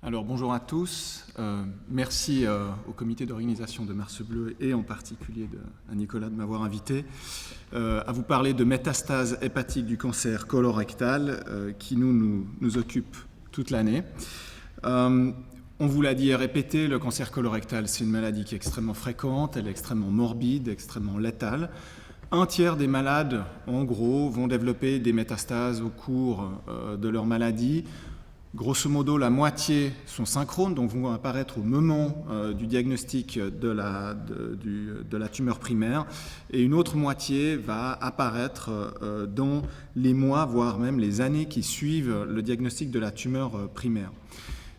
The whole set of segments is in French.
Alors bonjour à tous, merci au comité d'organisation de Mars Bleu et en particulier à Nicolas de m'avoir invité à vous parler de métastases hépatiques du cancer colorectal qui nous occupe toute l'année. On vous l'a dit et répété, le cancer colorectal c'est une maladie qui est extrêmement fréquente, elle est extrêmement morbide, extrêmement létale. Un tiers des malades, en gros, vont développer des métastases au cours de leur maladie. Grosso modo, la moitié sont synchrones, donc vont apparaître au moment du diagnostic de la tumeur primaire, et une autre moitié va apparaître dans les mois, voire même les années qui suivent le diagnostic de la tumeur primaire.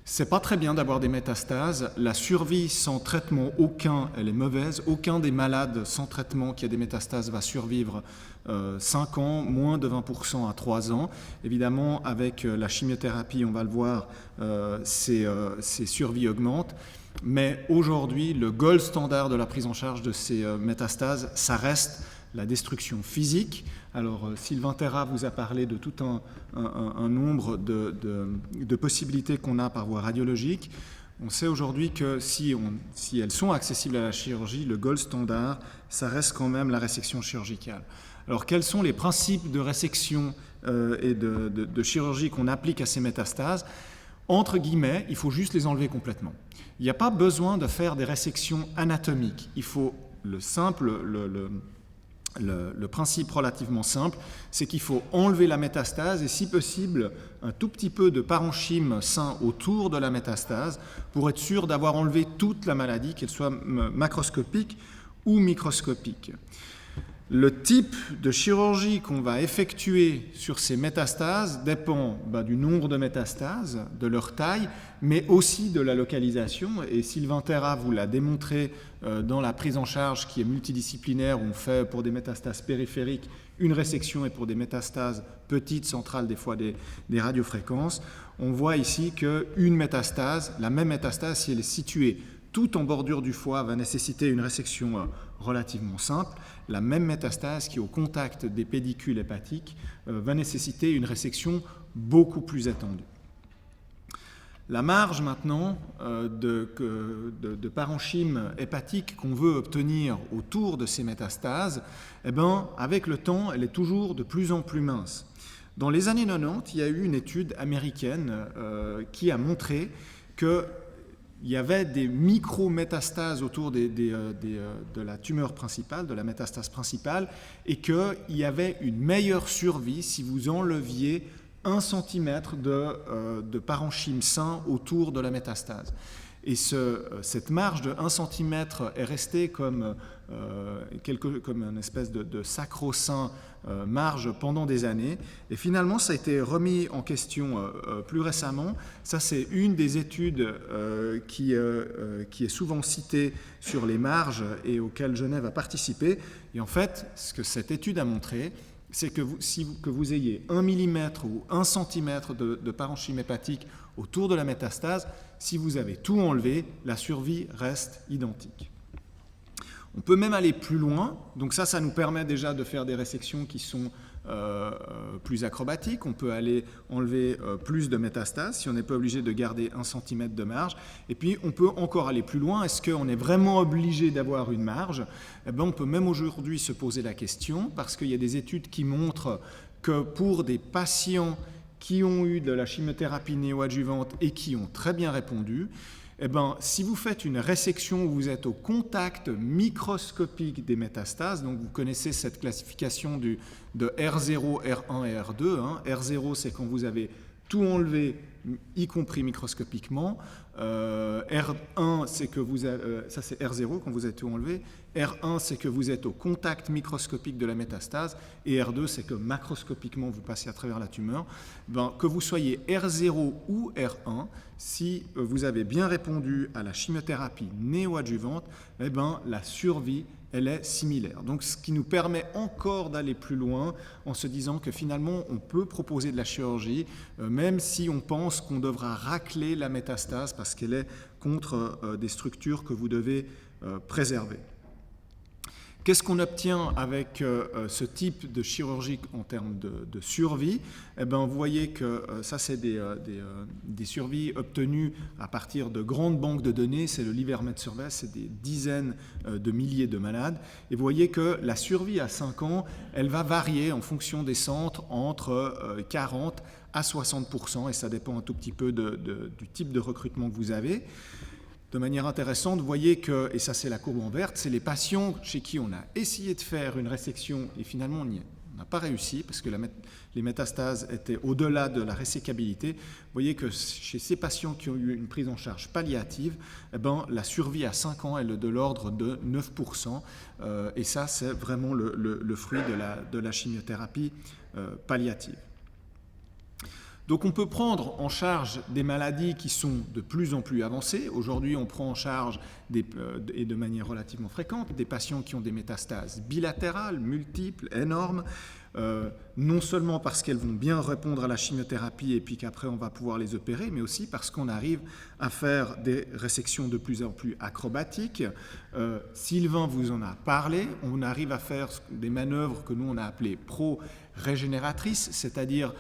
C'est pas très bien d'avoir des métastases. La survie sans traitement aucun, elle est mauvaise. Aucun des malades sans traitement qui a des métastases va survivre 5 ans, moins de 20% à 3 ans. Évidemment, avec la chimiothérapie, on va le voir, ces survies augmentent. Mais aujourd'hui, le gold standard de la prise en charge de ces métastases, ça reste la destruction physique. Alors, Sylvain Terra vous a parlé de tout un nombre de possibilités qu'on a par voie radiologique. On sait aujourd'hui que si elles sont accessibles à la chirurgie, le gold standard, ça reste quand même la résection chirurgicale. Alors, quels sont les principes de résection et de chirurgie qu'on applique à ces métastases ? Entre guillemets, il faut juste les enlever complètement. Il n'y a pas besoin de faire des résections anatomiques. Il faut le principe relativement simple, c'est qu'il faut enlever la métastase et si possible un tout petit peu de parenchyme sain autour de la métastase pour être sûr d'avoir enlevé toute la maladie, qu'elle soit macroscopique ou microscopique. Le type de chirurgie qu'on va effectuer sur ces métastases dépend du nombre de métastases, de leur taille, mais aussi de la localisation. Et Sylvain Terra vous l'a démontré dans la prise en charge qui est multidisciplinaire. On fait pour des métastases périphériques une résection et pour des métastases petites, centrales, des fois des radiofréquences. On voit ici qu'une métastase, la même métastase, si elle est située tout en bordure du foie, va nécessiter une résection relativement simple. La même métastase qui est au contact des pédicules hépatiques va nécessiter une résection beaucoup plus étendue. La marge maintenant de parenchyme hépatique qu'on veut obtenir autour de ces métastases, avec le temps, elle est toujours de plus en plus mince. Dans les années 90, il y a eu une étude américaine qui a montré qu'il y avait des micro-métastases autour de la tumeur principale, de la métastase principale, et qu'il y avait une meilleure survie si vous enleviez 1 cm de parenchyme sain autour de la métastase. Et cette marge de 1 cm est restée comme une espèce de sacro-saint marge pendant des années. Et finalement, ça a été remis en question plus récemment. Ça, c'est une des études qui est souvent citée sur les marges et auxquelles Genève a participé. Et en fait, ce que cette étude a montré, c'est que vous ayez 1 mm ou 1 cm de parenchyme hépatique autour de la métastase, si vous avez tout enlevé, la survie reste identique. On peut même aller plus loin, donc ça nous permet déjà de faire des résections qui sont plus acrobatiques. On peut aller enlever plus de métastases si on n'est pas obligé de garder 1 cm de marge. Et puis on peut encore aller plus loin. Est-ce qu'on est vraiment obligé d'avoir une marge ? On peut même aujourd'hui se poser la question parce qu'il y a des études qui montrent que pour des patients qui ont eu de la chimiothérapie néoadjuvante et qui ont très bien répondu, si vous faites une résection où vous êtes au contact microscopique des métastases, donc vous connaissez cette classification de R0, R1 et R2. R0, c'est quand vous avez tout enlevé, y compris microscopiquement. R1, c'est que ça c'est R0 quand vous avez tout enlevé. R1, c'est que vous êtes au contact microscopique de la métastase. Et R2, c'est que macroscopiquement, vous passez à travers la tumeur. Que vous soyez R0 ou R1, si vous avez bien répondu à la chimiothérapie néoadjuvante, la survie, elle est similaire. Donc, ce qui nous permet encore d'aller plus loin en se disant que finalement, on peut proposer de la chirurgie, même si on pense qu'on devra racler la métastase parce qu'elle est contre des structures que vous devez préserver. Qu'est-ce qu'on obtient avec ce type de chirurgie en termes de survie? Eh bien, vous voyez que ça, c'est des survies obtenues à partir de grandes banques de données. C'est le Livermed Survey, c'est des dizaines de milliers de malades. Et vous voyez que la survie à 5 ans, elle va varier en fonction des centres entre 40 à 60%, et ça dépend un tout petit peu du type de recrutement que vous avez. De manière intéressante, vous voyez que, et ça c'est la courbe en verte, c'est les patients chez qui on a essayé de faire une résection et finalement on n'a pas réussi parce que les métastases étaient au-delà de la résécabilité. Vous voyez que chez ces patients qui ont eu une prise en charge palliative, eh ben, la survie à 5 ans elle est de l'ordre de 9%, et ça c'est vraiment le fruit de la chimiothérapie palliative. Donc on peut prendre en charge des maladies qui sont de plus en plus avancées. Aujourd'hui, on prend en charge, et de manière relativement fréquente, des patients qui ont des métastases bilatérales, multiples, énormes, non seulement parce qu'elles vont bien répondre à la chimiothérapie et puis qu'après on va pouvoir les opérer, mais aussi parce qu'on arrive à faire des résections de plus en plus acrobatiques. Sylvain vous en a parlé, on arrive à faire des manœuvres que nous on a appelées pro-régénératrices, c'est-à-dire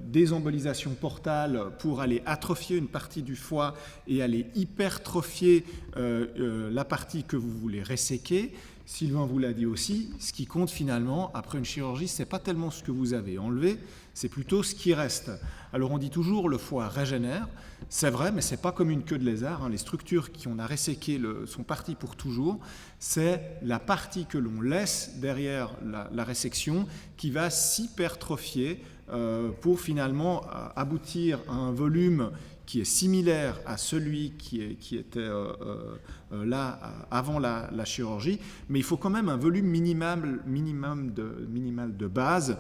des embolisations portales pour aller atrophier une partie du foie et aller hypertrophier la partie que vous voulez resséquer. Sylvain vous l'a dit aussi, ce qui compte finalement après une chirurgie, ce n'est pas tellement ce que vous avez enlevé, c'est plutôt ce qui reste. Alors on dit toujours le foie régénère, c'est vrai, mais ce n'est pas comme une queue de lézard, hein. Les structures qu'on a resséquées sont parties pour toujours, c'est la partie que l'on laisse derrière la résection qui va s'hypertrophier pour finalement aboutir à un volume qui est similaire à celui qui était là avant la chirurgie, mais il faut quand même un volume minimal de base,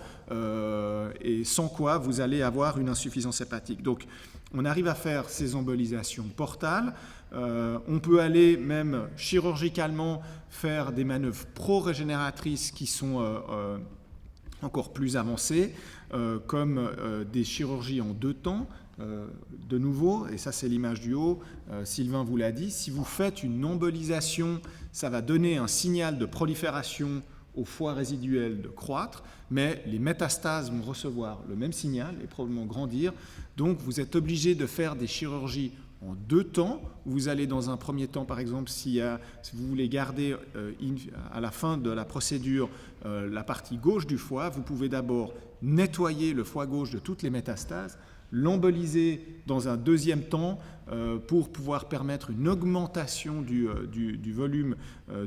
et sans quoi vous allez avoir une insuffisance hépatique. Donc on arrive à faire ces embolisations portales, on peut aller même chirurgicalement faire des manœuvres pro-régénératrices qui sont encore plus avancées, comme des chirurgies en 2 temps. De nouveau, et ça c'est l'image du haut, Sylvain vous l'a dit, si vous faites une embolisation, ça va donner un signal de prolifération au foie résiduel de croître, mais les métastases vont recevoir le même signal et probablement grandir, donc vous êtes obligé de faire des chirurgies en 2 temps. Vous allez dans un premier temps, par exemple, si vous voulez garder à la fin de la procédure la partie gauche du foie, vous pouvez d'abord nettoyer le foie gauche de toutes les métastases, l'emboliser dans un deuxième temps pour pouvoir permettre une augmentation du volume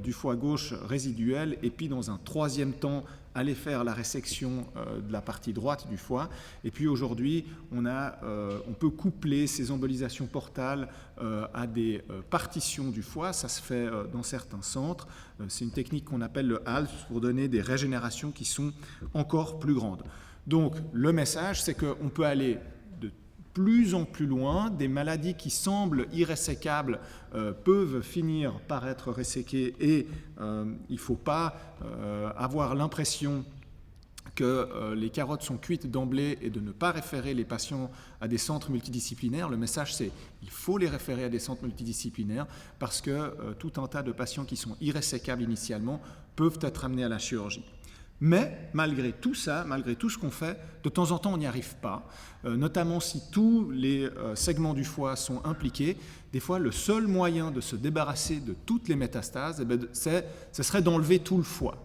du foie gauche résiduel, et puis dans un troisième temps aller faire la résection de la partie droite du foie. Et puis aujourd'hui, on peut coupler ces embolisations portales à des partitions du foie. Ça se fait dans certains centres. C'est une technique qu'on appelle le HALF pour donner des régénérations qui sont encore plus grandes. Donc le message, c'est qu'on peut aller de plus en plus loin. Des maladies qui semblent irrésécables peuvent finir par être resséquées, et il ne faut pas avoir l'impression que les carottes sont cuites d'emblée et de ne pas référer les patients à des centres multidisciplinaires. Le message, c'est qu'il faut les référer à des centres multidisciplinaires parce que tout un tas de patients qui sont irrésécables initialement peuvent être amenés à la chirurgie. Mais malgré tout ça, malgré tout ce qu'on fait, de temps en temps on n'y arrive pas, notamment si tous les segments du foie sont impliqués. Des fois, le seul moyen de se débarrasser de toutes les métastases, ce serait d'enlever tout le foie.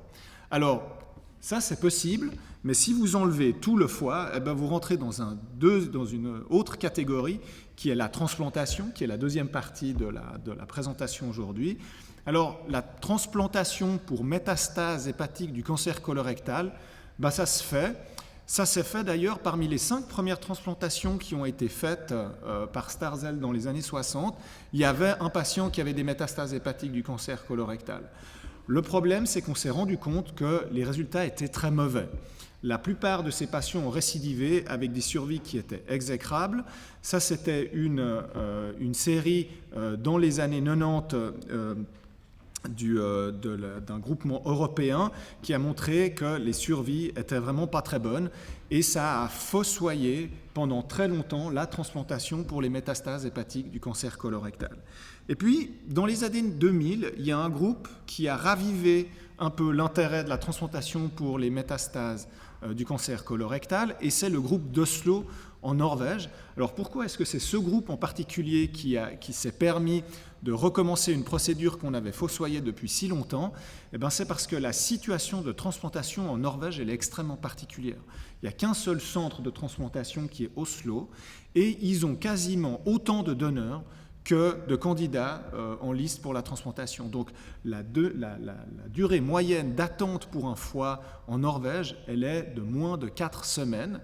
Alors, ça c'est possible, mais si vous enlevez tout le foie, vous rentrez dans une autre catégorie qui est la transplantation, qui est la deuxième partie de la présentation aujourd'hui. Alors, la transplantation pour métastase hépatique du cancer colorectal, ça se fait. Ça s'est fait d'ailleurs parmi les 5 premières transplantations qui ont été faites par Starzel dans les années 60. Il y avait un patient qui avait des métastases hépatiques du cancer colorectal. Le problème, c'est qu'on s'est rendu compte que les résultats étaient très mauvais. La plupart de ces patients ont récidivé avec des survies qui étaient exécrables. Ça, c'était une série dans les années 90 d'un groupement européen qui a montré que les survies étaient vraiment pas très bonnes et ça a fossoyé pendant très longtemps la transplantation pour les métastases hépatiques du cancer colorectal. Et puis, dans les années 2000, il y a un groupe qui a ravivé un peu l'intérêt de la transplantation pour les métastases du cancer colorectal, et c'est le groupe d'Oslo en Norvège. Alors pourquoi est-ce que c'est ce groupe en particulier qui s'est permis de recommencer une procédure qu'on avait fossoyée depuis si longtemps? Eh bien, c'est parce que la situation de transplantation en Norvège elle est extrêmement particulière. Il n'y a qu'un seul centre de transplantation qui est Oslo, et ils ont quasiment autant de donneurs que de candidats en liste pour la transplantation. Donc la durée moyenne d'attente pour un foie en Norvège, elle est de moins de 4 semaines.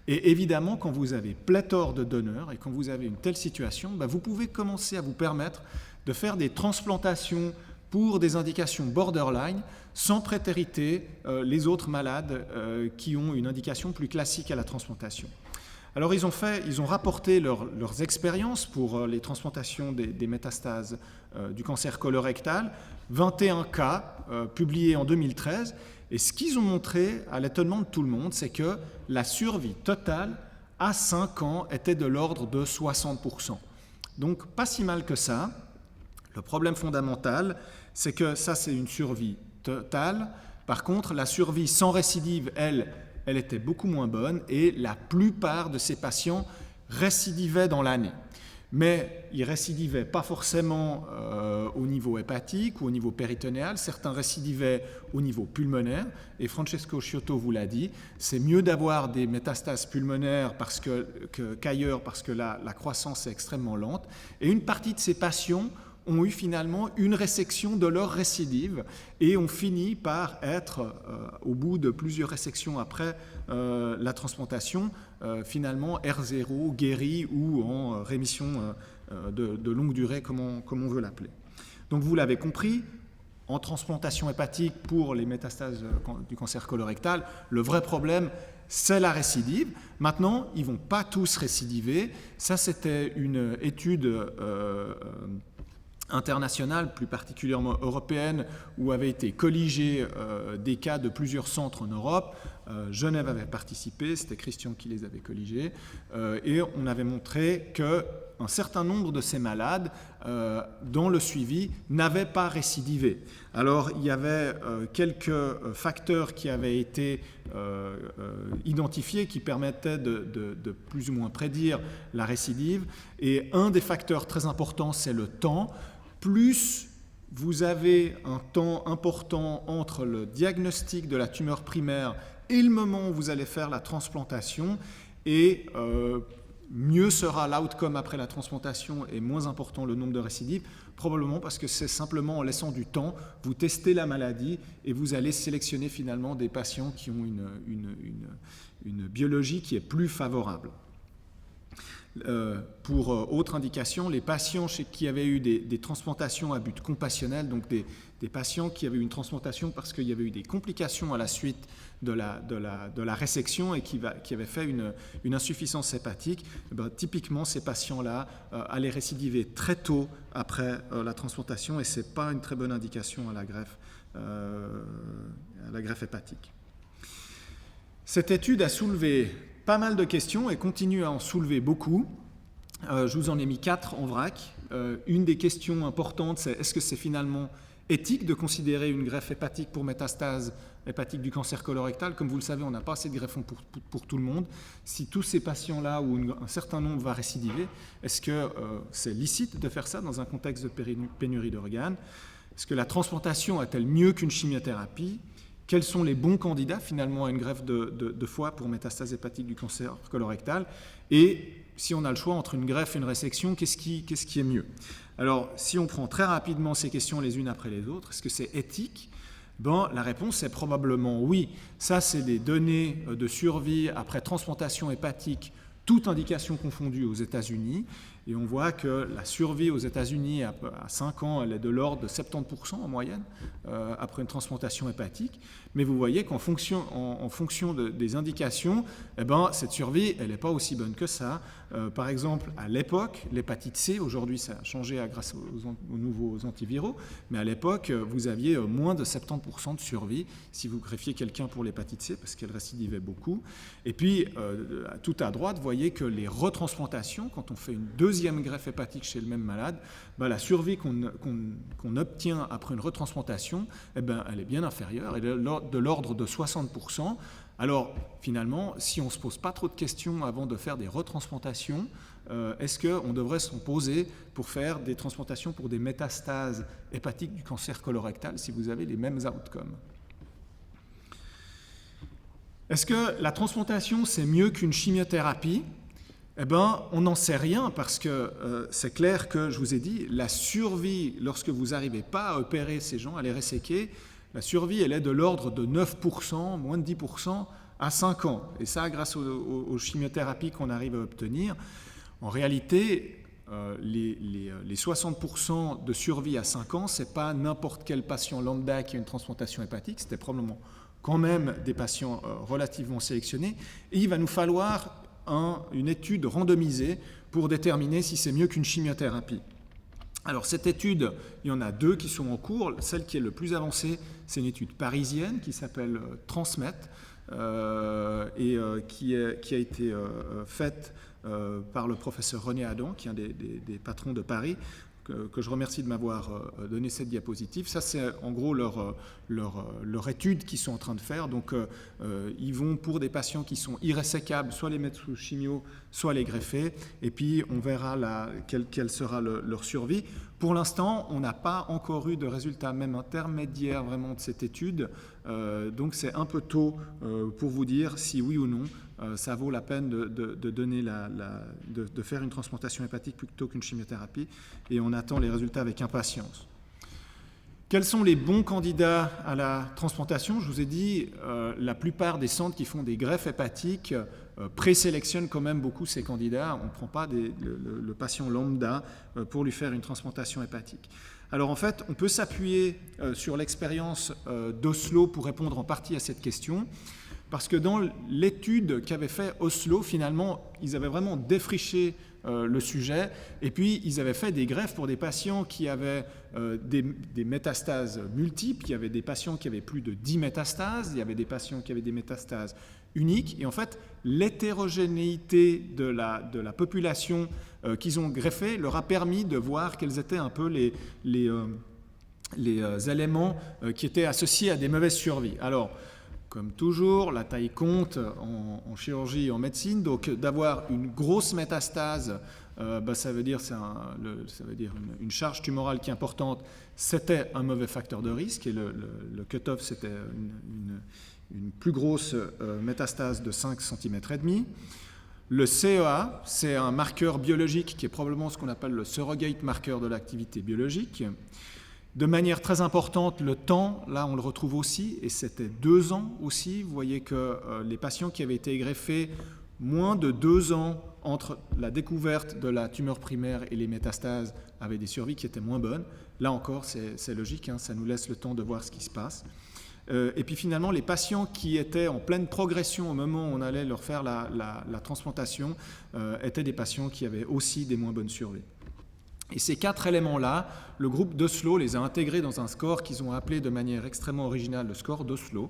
Et évidemment, quand vous avez pléthore de donneurs et quand vous avez une telle situation, vous pouvez commencer à vous permettre de faire des transplantations pour des indications borderline sans prétériter les autres malades qui ont une indication plus classique à la transplantation. Alors ils ont rapporté leurs expériences pour les transplantations des métastases du cancer colorectal, 21 cas publiés en 2013, et ce qu'ils ont montré, à l'étonnement de tout le monde, c'est que la survie totale à 5 ans était de l'ordre de 60%. Donc pas si mal que ça. Le problème fondamental, c'est que ça c'est une survie totale. Par contre, la survie sans récidive, elle était beaucoup moins bonne et la plupart de ces patients récidivaient dans l'année. Mais ils récidivaient pas forcément au niveau hépatique ou au niveau péritonéal, certains récidivaient au niveau pulmonaire, et Francesco Sciotto vous l'a dit, c'est mieux d'avoir des métastases pulmonaires qu'ailleurs parce que la croissance est extrêmement lente, et une partie de ces patients ont eu finalement une résection de leur récidive et ont fini par être, au bout de plusieurs résections après la transplantation, finalement R0, guéris ou en rémission de longue durée, comme on veut l'appeler. Donc vous l'avez compris, en transplantation hépatique pour les métastases du cancer colorectal, le vrai problème, c'est la récidive. Maintenant, ils ne vont pas tous récidiver. Ça, c'était une étude internationale, plus particulièrement européenne, où avaient été colligés des cas de plusieurs centres en Europe. Genève avait participé, c'était Christian qui les avait colligés, et on avait montré qu'un certain nombre de ces malades, dans le suivi, n'avaient pas récidivé. Alors, il y avait quelques facteurs qui avaient été identifiés qui permettaient de plus ou moins prédire la récidive, et un des facteurs très importants, c'est le temps. Plus vous avez un temps important entre le diagnostic de la tumeur primaire et le moment où vous allez faire la transplantation, et mieux sera l'outcome après la transplantation et moins important le nombre de récidives, probablement parce que c'est simplement en laissant du temps, vous testez la maladie et vous allez sélectionner finalement des patients qui ont une biologie qui est plus favorable. Pour autre indication, les patients qui avaient eu des transplantations à but compassionnel, donc des patients qui avaient eu une transplantation parce qu'il y avait eu des complications à la suite de la résection et qui avaient fait une insuffisance hépatique, typiquement ces patients-là allaient récidiver très tôt après la transplantation, et ce n'est pas une très bonne indication à la greffe hépatique. Cette étude a soulevé pas mal de questions et continue à en soulever beaucoup. Je vous en ai mis 4 en vrac. Une des questions importantes, c'est est-ce que c'est finalement éthique de considérer une greffe hépatique pour métastase hépatique du cancer colorectal? Comme vous le savez, on n'a pas assez de greffons pour tout le monde. Si tous ces patients-là, ou un certain nombre, va récidiver, est-ce que c'est licite de faire ça dans un contexte de pénurie d'organes? Est-ce que la transplantation est-elle mieux qu'une chimiothérapie? Quels sont les bons candidats finalement à une greffe de foie pour métastase hépatique du cancer colorectal? Et si on a le choix entre une greffe et une résection, qu'est-ce qui est mieux? Alors, si on prend très rapidement ces questions les unes après les autres, est-ce que c'est éthique? La réponse est probablement oui. Ça, c'est des données de survie après transplantation hépatique, toute indication confondue aux États-Unis. Et on voit que la survie aux États-Unis à 5 ans, elle est de l'ordre de 70% en moyenne après une transplantation hépatique. Mais vous voyez qu'en fonction, des indications, eh ben, cette survie, elle n'est pas aussi bonne que ça. Par exemple, à l'époque, l'hépatite C, aujourd'hui ça a changé grâce aux nouveaux antiviraux, mais à l'époque, vous aviez moins de 70% de survie si vous greffiez quelqu'un pour l'hépatite C, parce qu'elle récidivait beaucoup. Et puis, tout à droite, vous voyez que les retransplantations, quand on fait une deuxième greffe hépatique chez le même malade, ben, la survie qu'on obtient après une retransplantation, eh ben, elle est bien inférieure, elle est de l'ordre de 60%. Alors, finalement, si on ne se pose pas trop de questions avant de faire des retransplantations, est-ce qu'on devrait se poser pour faire des transplantations pour des métastases hépatiques du cancer colorectal si vous avez les mêmes outcomes? Est-ce que la transplantation, c'est mieux qu'une chimiothérapie? Eh bien, on n'en sait rien parce que c'est clair que, je vous ai dit, la survie, lorsque vous n'arrivez pas à opérer ces gens, à les resséquer, la survie, elle est de l'ordre de 9%, moins de 10% à 5 ans. Et ça, grâce aux chimiothérapies qu'on arrive à obtenir. En réalité, les 60% de survie à 5 ans, ce n'est pas n'importe quel patient lambda qui a une transplantation hépatique, c'était probablement quand même des patients relativement sélectionnés. Et il va nous falloir une étude randomisée pour déterminer si c'est mieux qu'une chimiothérapie. Alors cette étude, il y en a 2 qui sont en cours. Celle qui est le plus avancée, c'est une étude parisienne qui s'appelle Transmet et qui a été faite par le professeur René Adam, qui est un des patrons de Paris, que je remercie de m'avoir donné cette diapositive. Ça, c'est en gros leur étude qu'ils sont en train de faire. Donc, ils vont pour des patients qui sont irrésécables, soit les mettre sous chimio, soit les greffer. Et puis, on verra quelle sera leur survie. Pour l'instant, on n'a pas encore eu de résultats, même intermédiaires, vraiment, de cette étude. Donc, c'est un peu tôt pour vous dire si oui ou non ça vaut la peine de faire une transplantation hépatique plutôt qu'une chimiothérapie, et on attend les résultats avec impatience. Quels sont les bons candidats à la transplantation? Je vous ai dit, la plupart des centres qui font des greffes hépatiques présélectionnent quand même beaucoup ces candidats. On ne prend pas le patient lambda pour lui faire une transplantation hépatique. Alors en fait, on peut s'appuyer sur l'expérience d'Oslo pour répondre en partie à cette question. Parce que dans l'étude qu'avait fait Oslo, finalement, ils avaient vraiment défriché le sujet, et puis ils avaient fait des greffes pour des patients qui avaient des métastases multiples. Il y avait des patients qui avaient plus de 10 métastases, il y avait des patients qui avaient des métastases uniques, et en fait, l'hétérogénéité de la population qu'ils ont greffée leur a permis de voir quels étaient un peu les éléments qui étaient associés à des mauvaises survies. Alors, comme toujours, la taille compte en chirurgie et en médecine. Donc, d'avoir une grosse métastase, ça veut dire une charge tumorale qui est importante. C'était un mauvais facteur de risque. Et le cut-off, c'était une plus grosse métastase de 5 cm et demi. Le CEA, c'est un marqueur biologique qui est probablement ce qu'on appelle le surrogate marqueur de l'activité biologique. De manière très importante, le temps, là on le retrouve aussi, et c'était 2 ans aussi. Vous voyez que les patients qui avaient été greffés, moins de 2 ans entre la découverte de la tumeur primaire et les métastases, avaient des survies qui étaient moins bonnes. Là encore, c'est logique, hein, ça nous laisse le temps de voir ce qui se passe. Et puis finalement, les patients qui étaient en pleine progression au moment où on allait leur faire la transplantation étaient des patients qui avaient aussi des moins bonnes survies. Et ces 4 éléments-là, le groupe d'Oslo les a intégrés dans un score qu'ils ont appelé de manière extrêmement originale le score d'Oslo.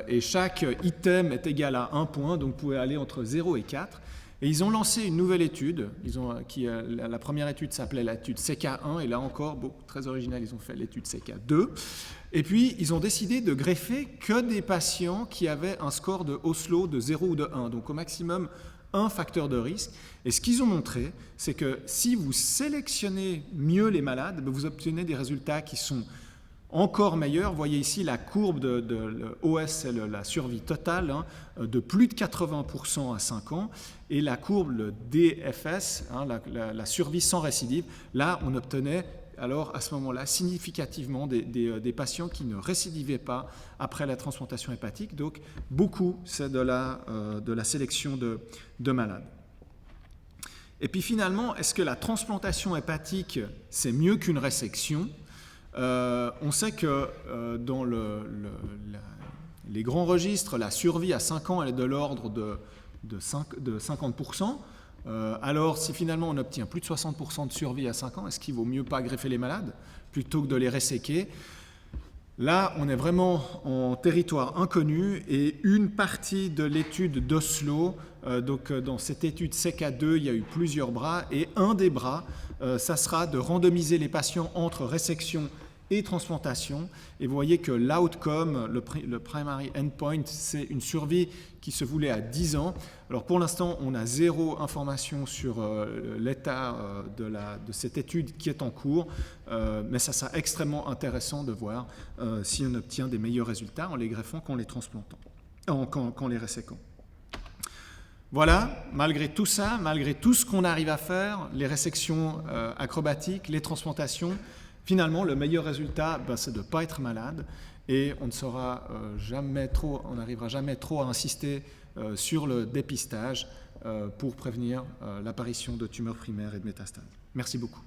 Et chaque item est égal à 1 point, donc vous pouvez aller entre 0 et 4. Et ils ont lancé une nouvelle étude. La première étude s'appelait l'étude CK1, et là encore, très original, ils ont fait l'étude CK2. Et puis, ils ont décidé de greffer que des patients qui avaient un score de Oslo de 0 ou de 1, donc au maximum un facteur de risque. Et ce qu'ils ont montré, c'est que si vous sélectionnez mieux les malades, vous obtenez des résultats qui sont encore meilleurs. Vous voyez ici la courbe de OS, c'est la survie totale, hein, de plus de 80% à 5 ans, et la courbe, le DFS, hein, la survie sans récidive. Là, on obtenait alors à ce moment-là significativement des patients qui ne récidivaient pas après la transplantation hépatique. Donc beaucoup, c'est de la sélection de malades. Et puis finalement, est-ce que la transplantation hépatique, c'est mieux qu'une résection? On sait que dans les grands registres, la survie à 5 ans elle est de l'ordre de 50%. Alors si finalement on obtient plus de 60% de survie à 5 ans, est-ce qu'il vaut mieux pas greffer les malades plutôt que de les resséquer? Là, on est vraiment en territoire inconnu et une partie de l'étude d'Oslo, donc dans cette étude CK2, il y a eu plusieurs bras et un des bras, ça sera de randomiser les patients entre résection et transplantation. Et vous voyez que l'outcome, le primary endpoint, c'est une survie qui se voulait à 10 ans. Alors pour l'instant, on a zéro information sur l'état de cette étude qui est en cours, mais ça sera extrêmement intéressant de voir si on obtient des meilleurs résultats en les greffant qu'en les transplantant, qu'en les resséquant. Voilà, malgré tout ça, malgré tout ce qu'on arrive à faire, les résections acrobatiques, les transplantations, finalement, le meilleur résultat, c'est de ne pas être malade et on n'arrivera jamais trop à insister sur le dépistage pour prévenir l'apparition de tumeurs primaires et de métastases. Merci beaucoup.